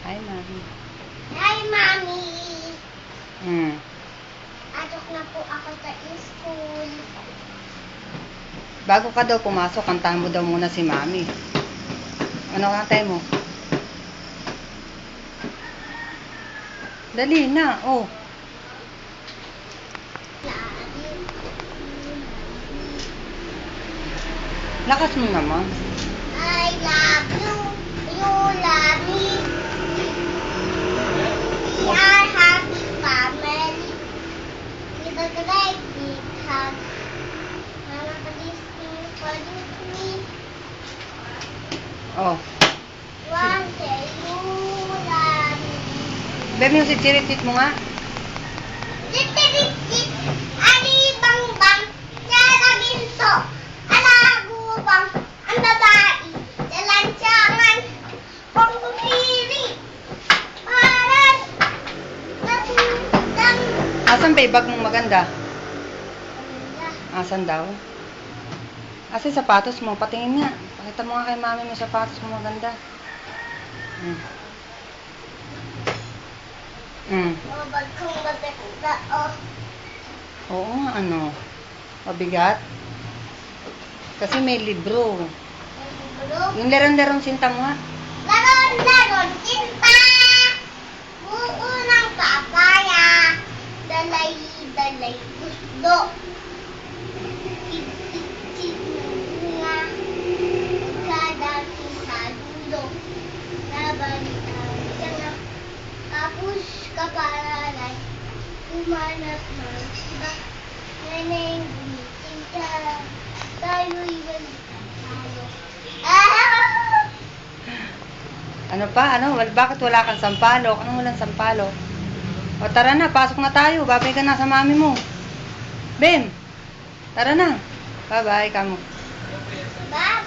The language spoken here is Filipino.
Hi, Mami. Hi, Mami! Atok na po ako sa school. Bago ka daw pumasok, kantahan mo daw muna si Mami. Ano kantay mo? Dali na, oh. Lakas mo naman. I love you. You love me. We are happy family. With a great big hug. Mama, please sing for me. Oh. One day you love me. Bebe, yung sitsiritit mo nga. Titirikit, alibang-bang, sarabinto, alagubang, ang babae, dalantsangan, pangkumiri, parang natutang. Asan ba yung bag mong maganda? Asan daw? Asan yung sapatos mo? Patingin nga. Pakita mo nga kay Mami yung sapatos mo maganda. O, bag kong maganda, o. Oo nga, ano? Mabigat? Kasi may libro. Yung laron-laron sinta mo nga. Laron-laron, kinta! Buo ng papaya, dalay-dalay, gusto. Tik-tik-tik nga, kadami sa dulo. Nabalitan ka na, kapus kapalaran, kumanap ng iba. Neneng, gumiting ka, tayo'y balik-talo. Ano pa? Ano? Bakit wala kang sampalok? Anong walang sampalok? O tara na, pasok na tayo. Babay ka na sa Mami mo. Ben, tara na. Bye-bye, kamo. Bye.